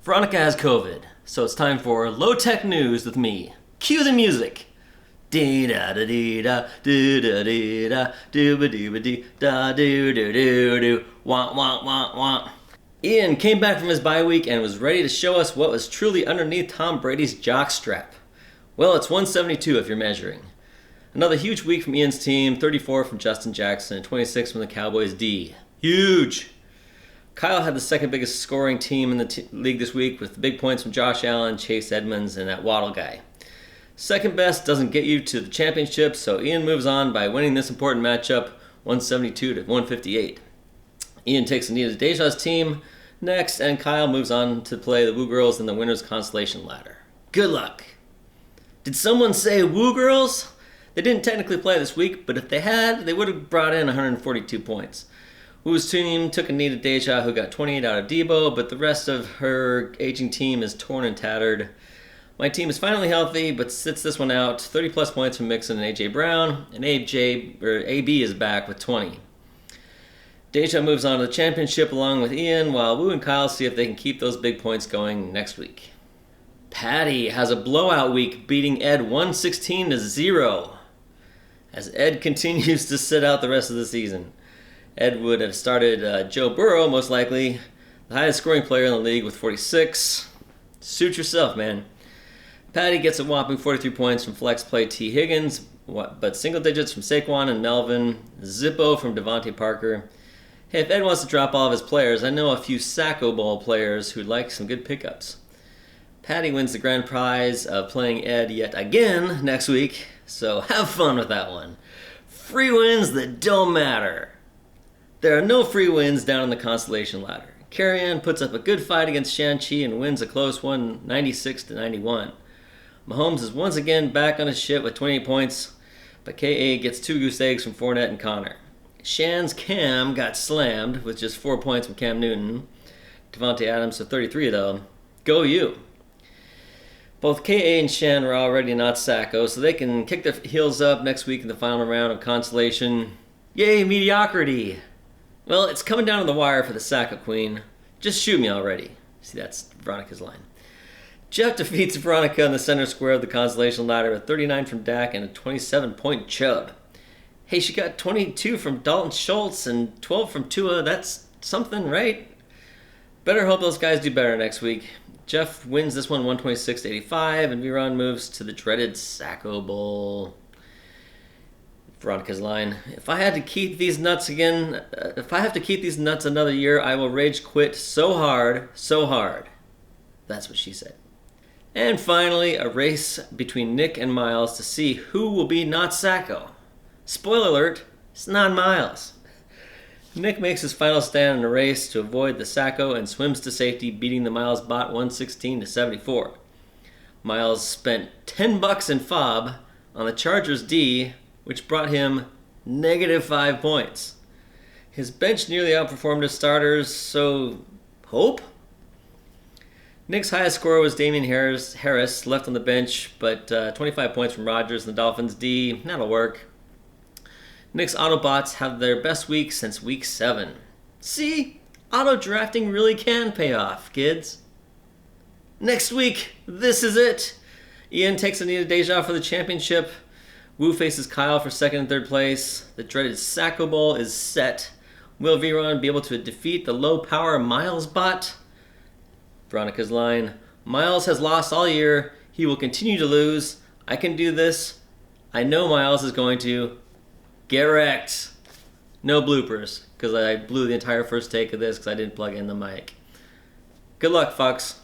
Veronica has COVID, so it's time for low-tech news with me. Cue the music. Dee da da dee da doo da dee da doo ba doo ba dee da doo doo doo doo wah wah wah wah. Ian came back from his bye week and was ready to show us what was truly underneath Tom Brady's jockstrap. Well, it's 172 if you're measuring. Another huge week from Ian's team, 34 from Justin Jackson and 26 from the Cowboys D. Huge! Kyle had the second biggest scoring team in the league this week with the big points from Josh Allen, Chase Edmonds, and that Waddle guy. Second best doesn't get you to the championship, so Ian moves on by winning this important matchup, 172 to 158. Ian takes Anita Deja's team next, and Kyle moves on to play the Woo Girls in the winner's consolation ladder. Good luck! Did someone say Woo Girls? They didn't technically play this week, but if they had, they would have brought in 142 points. Woo's team took Anita Deja, who got 28 out of Debo, but the rest of her aging team is torn and tattered. My team is finally healthy, but sits this one out. 30-plus points from Mixon and A.J. Brown, and AB is back with 20. Deja moves on to the championship along with Ian, while Woo and Kyle see if they can keep those big points going next week. Patty has a blowout week, beating Ed 116 to 0, as Ed continues to sit out the rest of the season. Ed would have started Joe Burrow, most likely, the highest scoring player in the league with 46. Suit yourself, man. Patty gets a whopping 43 points from flex play T. Higgins, but single digits from Saquon and Melvin, Zippo from Devontae Parker. Hey, if Ed wants to drop all of his players, I know a few Sacco Bowl players who'd like some good pickups. Patty wins the grand prize of playing Ed yet again next week, so have fun with that one. Free wins that don't matter. There are no free wins down on the consolation ladder. Carrion puts up a good fight against Shang-Chi and wins a close one, 96 to 91. Mahomes is once again back on his shit with 28 points, but KA gets 2 goose eggs from Fournette and Connor. Shan's Cam got slammed with just 4 points from Cam Newton. Devontae Adams with 33 though. Go you! Both KA and Shan are already not Sacco, so they can kick their heels up next week in the final round of consolation. Yay, mediocrity! Well, it's coming down to the wire for the Sacco Queen. Just shoot me already. See, that's Veronica's line. Jeff defeats Veronica in the center square of the consolation ladder with 39 from Dak and a 27-point Chubb. Hey, she got 22 from Dalton Schultz and 12 from Tua. That's something, right? Better hope those guys do better next week. Jeff wins this one 126 to 85, and Viron moves to the dreaded Sacco Bowl. Veronica's line: if I have to keep these nuts another year, I will rage quit so hard, so hard. That's what she said. And finally, a race between Nick and Miles to see who will be not Sacco. Spoiler alert, it's not Miles. Nick makes his final stand in a race to avoid the Sacco and swims to safety, beating the Miles bot 116 to 74. Miles spent $10 in FOB on the Chargers D, which brought him -5 points. His bench nearly outperformed his starters, so hope? Nick's highest scorer was Damian Harris, left on the bench, but 25 points from Rodgers and the Dolphins D. That'll work. Nick's Autobots have their best week since week 7. See? Auto drafting really can pay off, kids. Next week, this is it. Ian takes Anita Deja for the championship. Woo faces Kyle for second and third place. The dreaded Sacco Bowl is set. Will Viron be able to defeat the low-power Miles bot? Veronica's line: Miles has lost all year. He will continue to lose. I can do this. I know Miles is going to. Get wrecked. No bloopers, because I blew the entire first take of this because I didn't plug in the mic. Good luck, fucks.